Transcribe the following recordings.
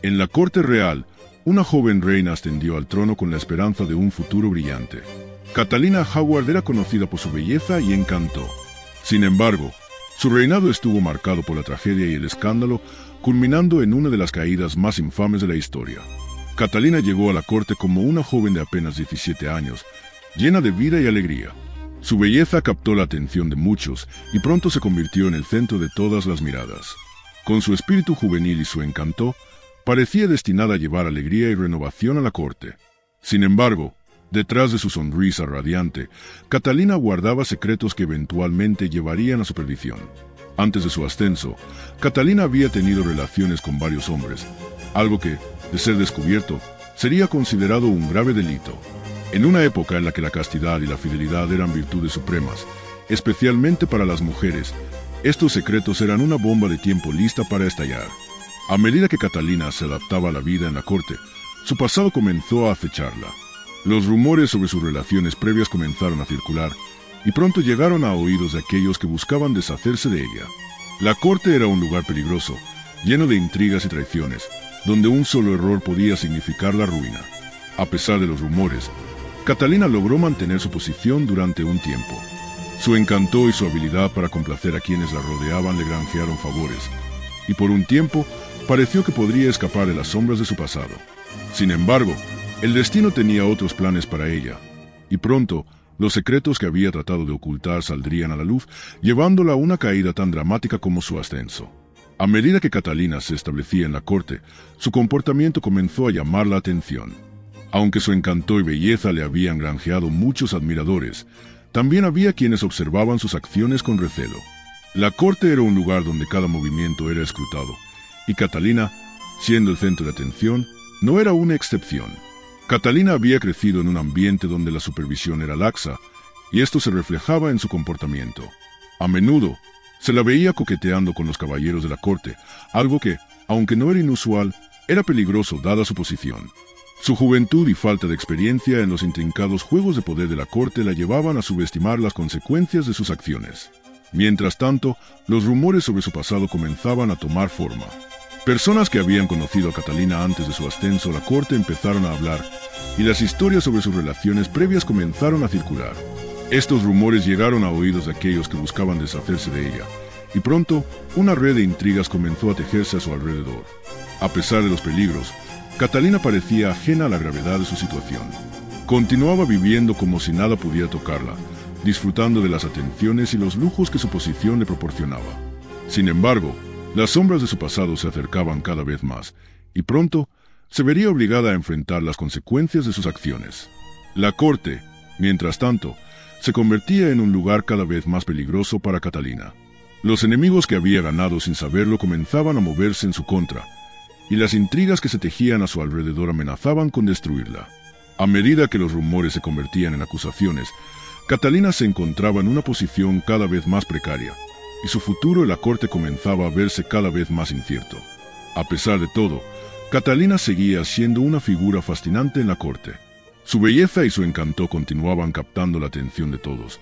En la corte real, una joven reina ascendió al trono con la esperanza de un futuro brillante. Catalina Howard era conocida por su belleza y encanto. Sin embargo, su reinado estuvo marcado por la tragedia y el escándalo, culminando en una de las caídas más infames de la historia. Catalina llegó a la corte como una joven de apenas 17 años, llena de vida y alegría. Su belleza captó la atención de muchos y pronto se convirtió en el centro de todas las miradas. Con su espíritu juvenil y su encanto, parecía destinada a llevar alegría y renovación a la corte. Sin embargo, detrás de su sonrisa radiante, Catalina guardaba secretos que eventualmente llevarían a su perdición. Antes de su ascenso, Catalina había tenido relaciones con varios hombres, algo que, de ser descubierto, sería considerado un grave delito. En una época en la que la castidad y la fidelidad eran virtudes supremas, especialmente para las mujeres, estos secretos eran una bomba de tiempo lista para estallar. A medida que Catalina se adaptaba a la vida en la corte, su pasado comenzó a acecharla. Los rumores sobre sus relaciones previas comenzaron a circular, y pronto llegaron a oídos de aquellos que buscaban deshacerse de ella. La corte era un lugar peligroso, lleno de intrigas y traiciones, donde un solo error podía significar la ruina. A pesar de los rumores, Catalina logró mantener su posición durante un tiempo. Su encanto y su habilidad para complacer a quienes la rodeaban le granjearon favores, y por un tiempo pareció que podría escapar de las sombras de su pasado. Sin embargo, el destino tenía otros planes para ella, y pronto los secretos que había tratado de ocultar saldrían a la luz, llevándola a una caída tan dramática como su ascenso. A medida que Catalina se establecía en la corte, su comportamiento comenzó a llamar la atención. Aunque su encanto y belleza le habían granjeado muchos admiradores, también había quienes observaban sus acciones con recelo. La corte era un lugar donde cada movimiento era escrutado, y Catalina, siendo el centro de atención, no era una excepción. Catalina había crecido en un ambiente donde la supervisión era laxa, y esto se reflejaba en su comportamiento. A menudo, se la veía coqueteando con los caballeros de la corte, algo que, aunque no era inusual, era peligroso dada su posición. Su juventud y falta de experiencia en los intrincados juegos de poder de la corte la llevaban a subestimar las consecuencias de sus acciones. Mientras tanto, los rumores sobre su pasado comenzaban a tomar forma. Personas que habían conocido a Catalina antes de su ascenso a la corte empezaron a hablar, y las historias sobre sus relaciones previas comenzaron a circular. Estos rumores llegaron a oídos de aquellos que buscaban deshacerse de ella, y pronto una red de intrigas comenzó a tejerse a su alrededor. A pesar de los peligros, Catalina parecía ajena a la gravedad de su situación. Continuaba viviendo como si nada pudiera tocarla, disfrutando de las atenciones y los lujos que su posición le proporcionaba. Sin embargo, las sombras de su pasado se acercaban cada vez más, y pronto se vería obligada a enfrentar las consecuencias de sus acciones. La corte, mientras tanto, se convertía en un lugar cada vez más peligroso para Catalina. Los enemigos que había ganado sin saberlo comenzaban a moverse en su contra, y las intrigas que se tejían a su alrededor amenazaban con destruirla. A medida que los rumores se convertían en acusaciones, Catalina se encontraba en una posición cada vez más precaria, y su futuro en la corte comenzaba a verse cada vez más incierto. A pesar de todo, Catalina seguía siendo una figura fascinante en la corte. Su belleza y su encanto continuaban captando la atención de todos,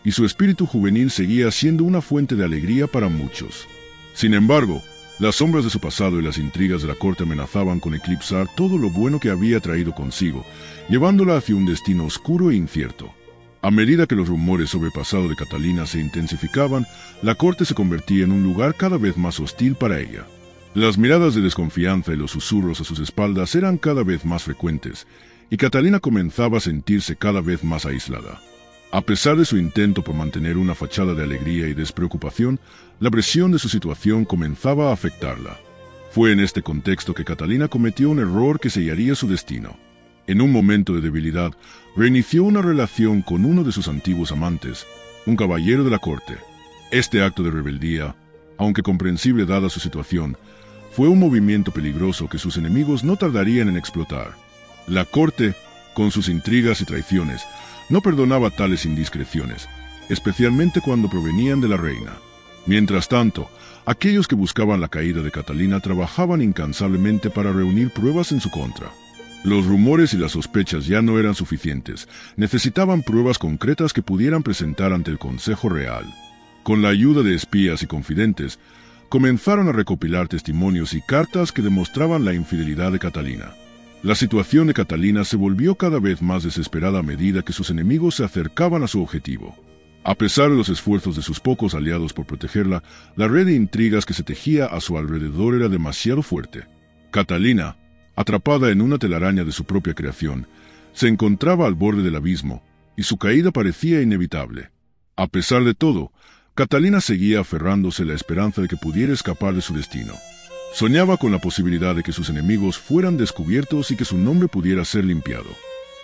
y su espíritu juvenil seguía siendo una fuente de alegría para muchos. Sin embargo, las sombras de su pasado y las intrigas de la corte amenazaban con eclipsar todo lo bueno que había traído consigo, llevándola hacia un destino oscuro e incierto. A medida que los rumores sobre el pasado de Catalina se intensificaban, la corte se convertía en un lugar cada vez más hostil para ella. Las miradas de desconfianza y los susurros a sus espaldas eran cada vez más frecuentes, y Catalina comenzaba a sentirse cada vez más aislada. A pesar de su intento por mantener una fachada de alegría y despreocupación, la presión de su situación comenzaba a afectarla. Fue en este contexto que Catalina cometió un error que sellaría su destino. En un momento de debilidad, reinició una relación con uno de sus antiguos amantes, un caballero de la corte. Este acto de rebeldía, aunque comprensible dada su situación, fue un movimiento peligroso que sus enemigos no tardarían en explotar. La corte, con sus intrigas y traiciones, no perdonaba tales indiscreciones, especialmente cuando provenían de la reina. Mientras tanto, aquellos que buscaban la caída de Catalina trabajaban incansablemente para reunir pruebas en su contra. Los rumores y las sospechas ya no eran suficientes, necesitaban pruebas concretas que pudieran presentar ante el Consejo Real. Con la ayuda de espías y confidentes, comenzaron a recopilar testimonios y cartas que demostraban la infidelidad de Catalina. La situación de Catalina se volvió cada vez más desesperada a medida que sus enemigos se acercaban a su objetivo. A pesar de los esfuerzos de sus pocos aliados por protegerla, la red de intrigas que se tejía a su alrededor era demasiado fuerte. Catalina, atrapada en una telaraña de su propia creación, se encontraba al borde del abismo, y su caída parecía inevitable. A pesar de todo, Catalina seguía aferrándose a la esperanza de que pudiera escapar de su destino. Soñaba con la posibilidad de que sus enemigos fueran descubiertos y que su nombre pudiera ser limpiado.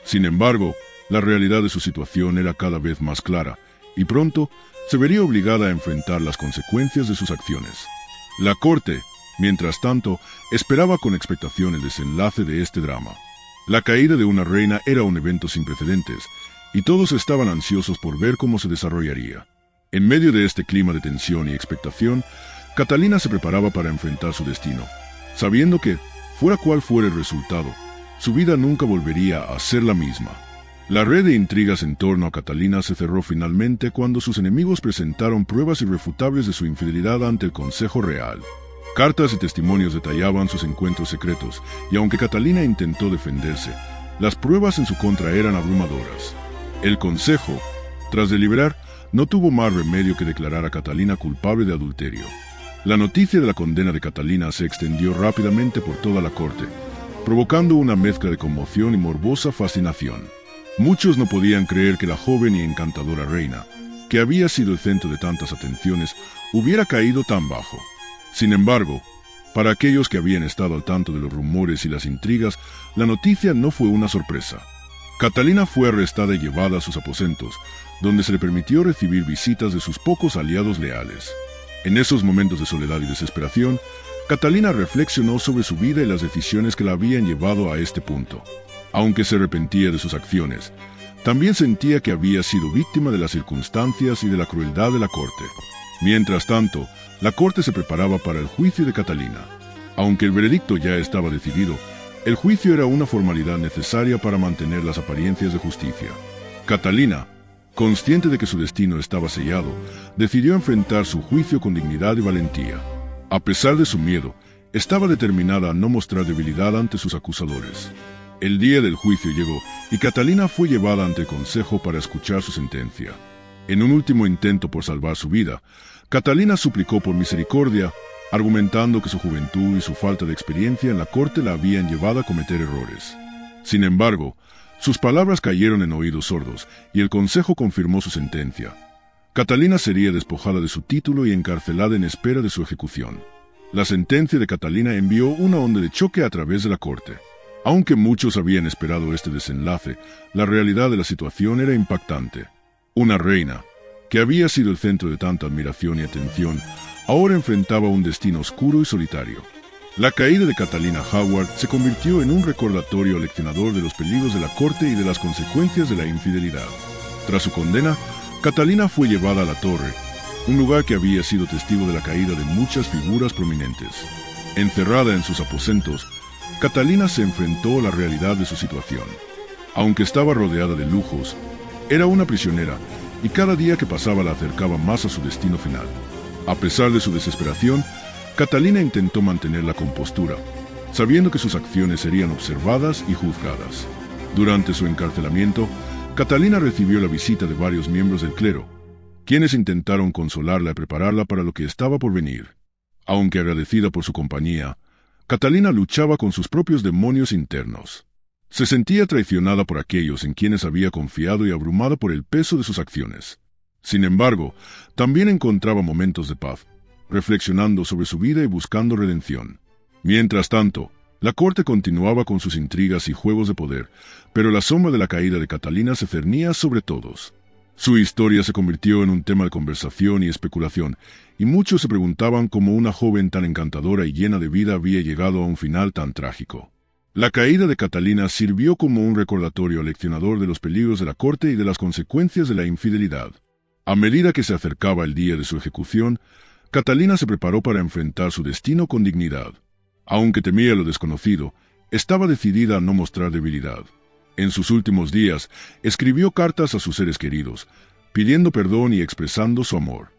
Sin embargo, la realidad de su situación era cada vez más clara, y pronto se vería obligada a enfrentar las consecuencias de sus acciones. La corte, mientras tanto, esperaba con expectación el desenlace de este drama. La caída de una reina era un evento sin precedentes, y todos estaban ansiosos por ver cómo se desarrollaría. En medio de este clima de tensión y expectación, Catalina se preparaba para enfrentar su destino, sabiendo que, fuera cual fuera el resultado, su vida nunca volvería a ser la misma. La red de intrigas en torno a Catalina se cerró finalmente cuando sus enemigos presentaron pruebas irrefutables de su infidelidad ante el Consejo Real. Cartas y testimonios detallaban sus encuentros secretos, y aunque Catalina intentó defenderse, las pruebas en su contra eran abrumadoras. El Consejo, tras deliberar, no tuvo más remedio que declarar a Catalina culpable de adulterio. La noticia de la condena de Catalina se extendió rápidamente por toda la corte, provocando una mezcla de conmoción y morbosa fascinación. Muchos no podían creer que la joven y encantadora reina, que había sido el centro de tantas atenciones, hubiera caído tan bajo. Sin embargo, para aquellos que habían estado al tanto de los rumores y las intrigas, la noticia no fue una sorpresa. Catalina fue arrestada y llevada a sus aposentos, donde se le permitió recibir visitas de sus pocos aliados leales. En esos momentos de soledad y desesperación, Catalina reflexionó sobre su vida y las decisiones que la habían llevado a este punto. Aunque se arrepentía de sus acciones, también sentía que había sido víctima de las circunstancias y de la crueldad de la corte. Mientras tanto, la corte se preparaba para el juicio de Catalina. Aunque el veredicto ya estaba decidido, el juicio era una formalidad necesaria para mantener las apariencias de justicia. Catalina, consciente de que su destino estaba sellado, decidió enfrentar su juicio con dignidad y valentía. A pesar de su miedo, estaba determinada a no mostrar debilidad ante sus acusadores. El día del juicio llegó y Catalina fue llevada ante el consejo para escuchar su sentencia. En un último intento por salvar su vida, Catalina suplicó por misericordia, argumentando que su juventud y su falta de experiencia en la corte la habían llevado a cometer errores. Sin embargo, sus palabras cayeron en oídos sordos y el consejo confirmó su sentencia. Catalina sería despojada de su título y encarcelada en espera de su ejecución. La sentencia de Catalina envió una onda de choque a través de la corte. Aunque muchos habían esperado este desenlace, la realidad de la situación era impactante. Una reina, que había sido el centro de tanta admiración y atención, ahora enfrentaba un destino oscuro y solitario. La caída de Catalina Howard se convirtió en un recordatorio aleccionador de los peligros de la corte y de las consecuencias de la infidelidad. Tras su condena, Catalina fue llevada a la torre, un lugar que había sido testigo de la caída de muchas figuras prominentes. Encerrada en sus aposentos, Catalina se enfrentó a la realidad de su situación. Aunque estaba rodeada de lujos, era una prisionera, y cada día que pasaba la acercaba más a su destino final. A pesar de su desesperación, Catalina intentó mantener la compostura, sabiendo que sus acciones serían observadas y juzgadas. Durante su encarcelamiento, Catalina recibió la visita de varios miembros del clero, quienes intentaron consolarla y prepararla para lo que estaba por venir. Aunque agradecida por su compañía, Catalina luchaba con sus propios demonios internos. Se sentía traicionada por aquellos en quienes había confiado y abrumada por el peso de sus acciones. Sin embargo, también encontraba momentos de paz, reflexionando sobre su vida y buscando redención. Mientras tanto, la corte continuaba con sus intrigas y juegos de poder, pero la sombra de la caída de Catalina se cernía sobre todos. Su historia se convirtió en un tema de conversación y especulación, y muchos se preguntaban cómo una joven tan encantadora y llena de vida había llegado a un final tan trágico. La caída de Catalina sirvió como un recordatorio aleccionador de los peligros de la corte y de las consecuencias de la infidelidad. A medida que se acercaba el día de su ejecución, Catalina se preparó para enfrentar su destino con dignidad. Aunque temía lo desconocido, estaba decidida a no mostrar debilidad. En sus últimos días, escribió cartas a sus seres queridos, pidiendo perdón y expresando su amor.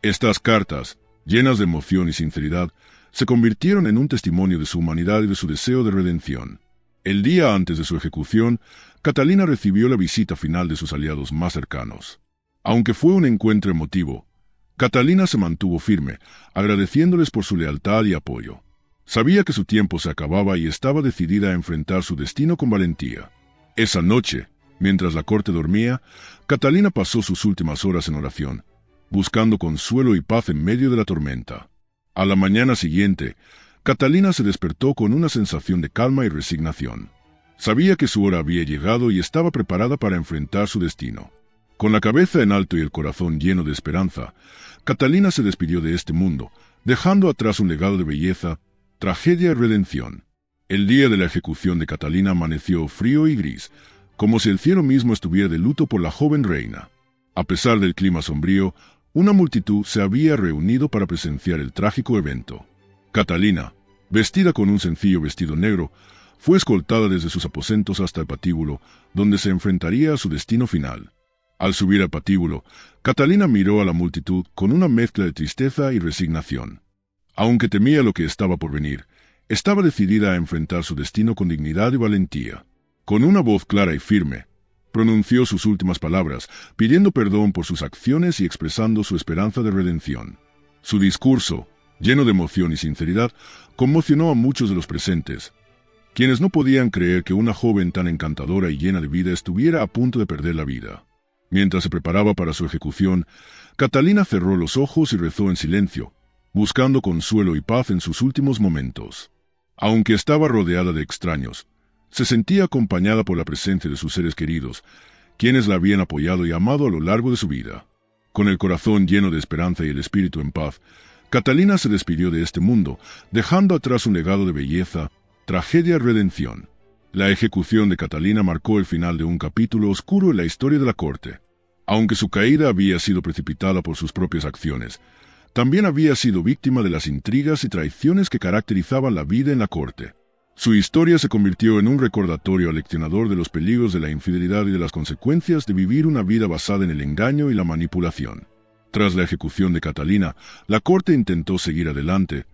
Estas cartas, llenas de emoción y sinceridad, se convirtieron en un testimonio de su humanidad y de su deseo de redención. El día antes de su ejecución, Catalina recibió la visita final de sus aliados más cercanos. Aunque fue un encuentro emotivo, Catalina se mantuvo firme, agradeciéndoles por su lealtad y apoyo. Sabía que su tiempo se acababa y estaba decidida a enfrentar su destino con valentía. Esa noche, mientras la corte dormía, Catalina pasó sus últimas horas en oración, buscando consuelo y paz en medio de la tormenta. A la mañana siguiente, Catalina se despertó con una sensación de calma y resignación. Sabía que su hora había llegado y estaba preparada para enfrentar su destino. Con la cabeza en alto y el corazón lleno de esperanza, Catalina se despidió de este mundo, dejando atrás un legado de belleza, tragedia y redención. El día de la ejecución de Catalina amaneció frío y gris, como si el cielo mismo estuviera de luto por la joven reina. A pesar del clima sombrío, una multitud se había reunido para presenciar el trágico evento. Catalina, vestida con un sencillo vestido negro, fue escoltada desde sus aposentos hasta el patíbulo, donde se enfrentaría a su destino final. Al subir al patíbulo, Catalina miró a la multitud con una mezcla de tristeza y resignación. Aunque temía lo que estaba por venir, estaba decidida a enfrentar su destino con dignidad y valentía. Con una voz clara y firme, pronunció sus últimas palabras, pidiendo perdón por sus acciones y expresando su esperanza de redención. Su discurso, lleno de emoción y sinceridad, conmocionó a muchos de los presentes, quienes no podían creer que una joven tan encantadora y llena de vida estuviera a punto de perder la vida. Mientras se preparaba para su ejecución, Catalina cerró los ojos y rezó en silencio, buscando consuelo y paz en sus últimos momentos. Aunque estaba rodeada de extraños, se sentía acompañada por la presencia de sus seres queridos, quienes la habían apoyado y amado a lo largo de su vida. Con el corazón lleno de esperanza y el espíritu en paz, Catalina se despidió de este mundo, dejando atrás un legado de belleza, tragedia y redención. La ejecución de Catalina marcó el final de un capítulo oscuro en la historia de la corte. Aunque su caída había sido precipitada por sus propias acciones, también había sido víctima de las intrigas y traiciones que caracterizaban la vida en la corte. Su historia se convirtió en un recordatorio aleccionador de los peligros de la infidelidad y de las consecuencias de vivir una vida basada en el engaño y la manipulación. Tras la ejecución de Catalina, la corte intentó seguir adelante,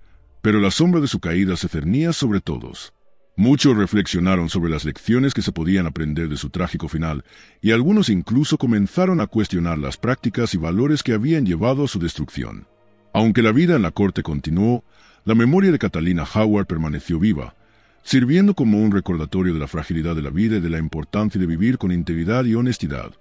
pero la sombra de su caída se cernía sobre todos. Muchos reflexionaron sobre las lecciones que se podían aprender de su trágico final, y algunos incluso comenzaron a cuestionar las prácticas y valores que habían llevado a su destrucción. Aunque la vida en la corte continuó, la memoria de Catalina Howard permaneció viva, sirviendo como un recordatorio de la fragilidad de la vida y de la importancia de vivir con integridad y honestidad.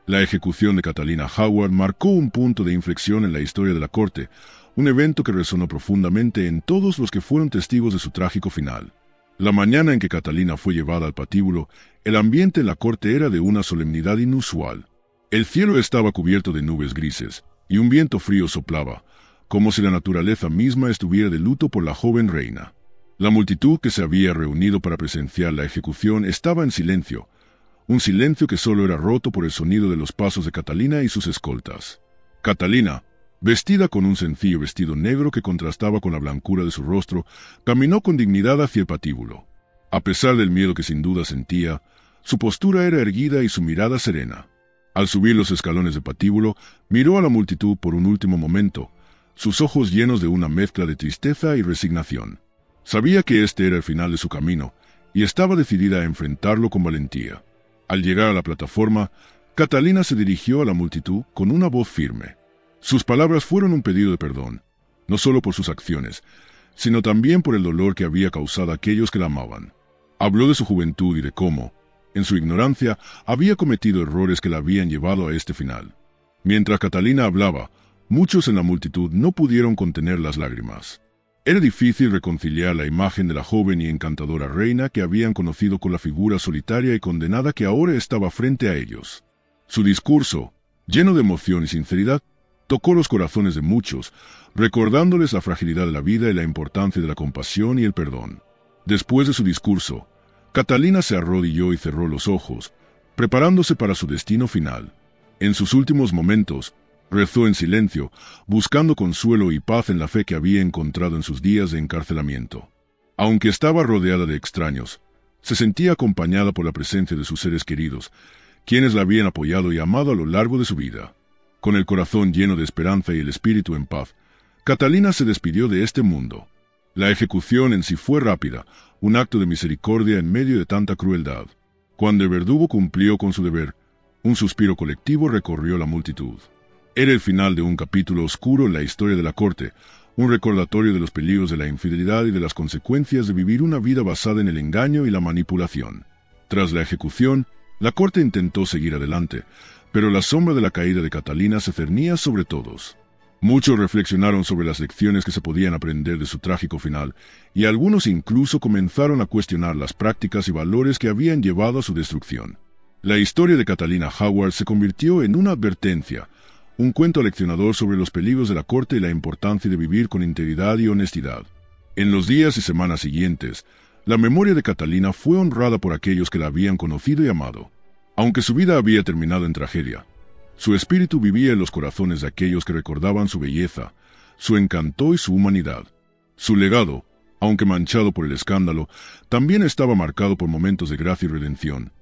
La ejecución de Catalina Howard marcó un punto de inflexión en la historia de la corte, un evento que resonó profundamente en todos los que fueron testigos de su trágico final. La mañana en que Catalina fue llevada al patíbulo, el ambiente en la corte era de una solemnidad inusual. El cielo estaba cubierto de nubes grises, y un viento frío soplaba, como si la naturaleza misma estuviera de luto por la joven reina. La multitud que se había reunido para presenciar la ejecución estaba en silencio, un silencio que solo era roto por el sonido de los pasos de Catalina y sus escoltas. Catalina, vestida con un sencillo vestido negro que contrastaba con la blancura de su rostro, caminó con dignidad hacia el patíbulo. A pesar del miedo que sin duda sentía, su postura era erguida y su mirada serena. Al subir los escalones del patíbulo, miró a la multitud por un último momento, sus ojos llenos de una mezcla de tristeza y resignación. Sabía que este era el final de su camino, y estaba decidida a enfrentarlo con valentía. Al llegar a la plataforma, Catalina se dirigió a la multitud con una voz firme. Sus palabras fueron un pedido de perdón, no solo por sus acciones, sino también por el dolor que había causado a aquellos que la amaban. Habló de su juventud y de cómo, en su ignorancia, había cometido errores que la habían llevado a este final. Mientras Catalina hablaba, muchos en la multitud no pudieron contener las lágrimas. Era difícil reconciliar la imagen de la joven y encantadora reina que habían conocido con la figura solitaria y condenada que ahora estaba frente a ellos. Su discurso, lleno de emoción y sinceridad, tocó los corazones de muchos, recordándoles la fragilidad de la vida y la importancia de la compasión y el perdón. Después de su discurso, Catalina se arrodilló y cerró los ojos, preparándose para su destino final. En sus últimos momentos, rezó en silencio, buscando consuelo y paz en la fe que había encontrado en sus días de encarcelamiento. Aunque estaba rodeada de extraños, se sentía acompañada por la presencia de sus seres queridos, quienes la habían apoyado y amado a lo largo de su vida. Con el corazón lleno de esperanza y el espíritu en paz, Catalina se despidió de este mundo. La ejecución en sí fue rápida, un acto de misericordia en medio de tanta crueldad. Cuando el verdugo cumplió con su deber, un suspiro colectivo recorrió la multitud. Era el final de un capítulo oscuro en la historia de la corte, un recordatorio de los peligros de la infidelidad y de las consecuencias de vivir una vida basada en el engaño y la manipulación. Tras la ejecución, la corte intentó seguir adelante, pero la sombra de la caída de Catalina se cernía sobre todos. Muchos reflexionaron sobre las lecciones que se podían aprender de su trágico final, y algunos incluso comenzaron a cuestionar las prácticas y valores que habían llevado a su destrucción. La historia de Catalina Howard se convirtió en una advertencia, un cuento leccionador sobre los peligros de la corte y la importancia de vivir con integridad y honestidad. En los días y semanas siguientes, la memoria de Catalina fue honrada por aquellos que la habían conocido y amado. Aunque su vida había terminado en tragedia, su espíritu vivía en los corazones de aquellos que recordaban su belleza, su encanto y su humanidad. Su legado, aunque manchado por el escándalo, también estaba marcado por momentos de gracia y redención.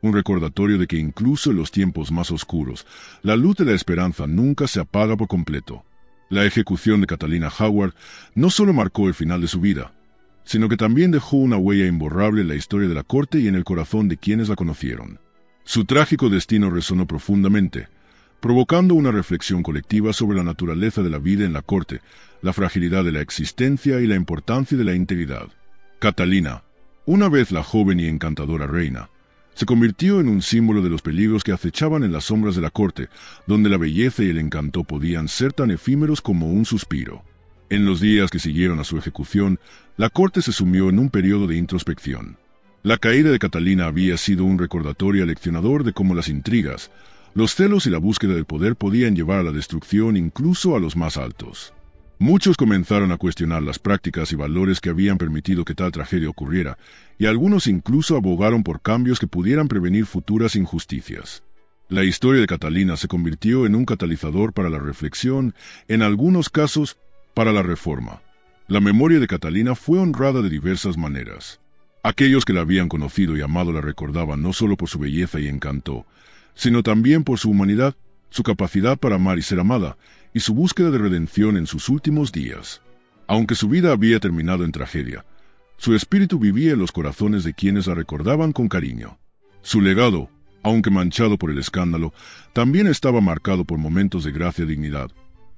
Un recordatorio de que incluso en los tiempos más oscuros, la luz de la esperanza nunca se apaga por completo. La ejecución de Catalina Howard no solo marcó el final de su vida, sino que también dejó una huella imborrable en la historia de la corte y en el corazón de quienes la conocieron. Su trágico destino resonó profundamente, provocando una reflexión colectiva sobre la naturaleza de la vida en la corte, la fragilidad de la existencia y la importancia de la integridad. Catalina, una vez la joven y encantadora reina, se convirtió en un símbolo de los peligros que acechaban en las sombras de la corte, donde la belleza y el encanto podían ser tan efímeros como un suspiro. En los días que siguieron a su ejecución, la corte se sumió en un periodo de introspección. La caída de Catalina había sido un recordatorio aleccionador de cómo las intrigas, los celos y la búsqueda del poder podían llevar a la destrucción incluso a los más altos. Muchos comenzaron a cuestionar las prácticas y valores que habían permitido que tal tragedia ocurriera, y algunos incluso abogaron por cambios que pudieran prevenir futuras injusticias. La historia de Catalina se convirtió en un catalizador para la reflexión, en algunos casos, para la reforma. La memoria de Catalina fue honrada de diversas maneras. Aquellos que la habían conocido y amado la recordaban no solo por su belleza y encanto, sino también por su humanidad, su capacidad para amar y ser amada, y su búsqueda de redención en sus últimos días. Aunque su vida había terminado en tragedia, su espíritu vivía en los corazones de quienes la recordaban con cariño. Su legado, aunque manchado por el escándalo, también estaba marcado por momentos de gracia y dignidad,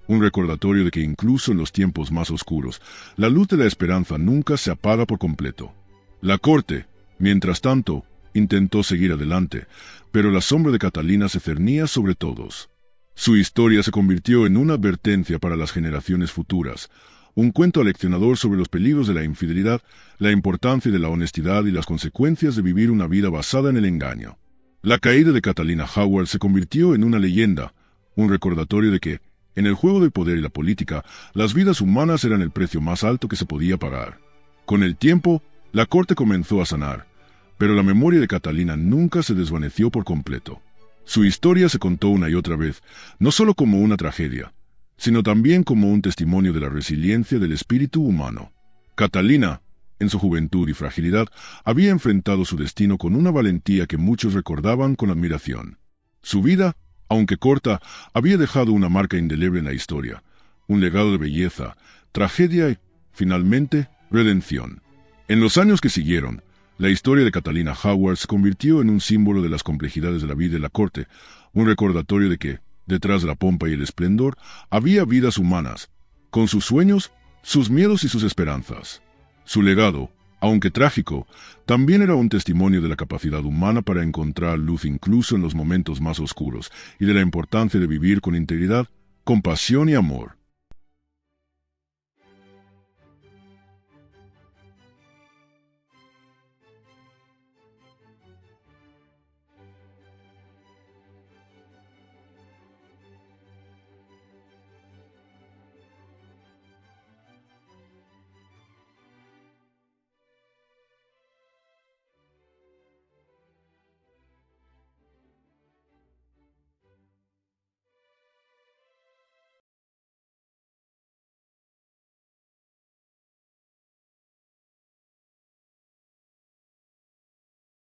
un recordatorio de que incluso en los tiempos más oscuros, la luz de la esperanza nunca se apaga por completo. La corte, mientras tanto, intentó seguir adelante, pero la sombra de Catalina se cernía sobre todos. Su historia se convirtió en una advertencia para las generaciones futuras, un cuento aleccionador sobre los peligros de la infidelidad, la importancia de la honestidad y las consecuencias de vivir una vida basada en el engaño. La caída de Catalina Howard se convirtió en una leyenda, un recordatorio de que, en el juego del poder y la política, las vidas humanas eran el precio más alto que se podía pagar. Con el tiempo, la corte comenzó a sanar, pero la memoria de Catalina nunca se desvaneció por completo. Su historia se contó una y otra vez, no solo como una tragedia, sino también como un testimonio de la resiliencia del espíritu humano. Catalina, en su juventud y fragilidad, había enfrentado su destino con una valentía que muchos recordaban con admiración. Su vida, aunque corta, había dejado una marca indeleble en la historia, un legado de belleza, tragedia y, finalmente, redención. En los años que siguieron, la historia de Catalina Howard se convirtió en un símbolo de las complejidades de la vida de la corte, un recordatorio de que, detrás de la pompa y el esplendor, había vidas humanas, con sus sueños, sus miedos y sus esperanzas. Su legado, aunque trágico, también era un testimonio de la capacidad humana para encontrar luz incluso en los momentos más oscuros, y de la importancia de vivir con integridad, compasión y amor.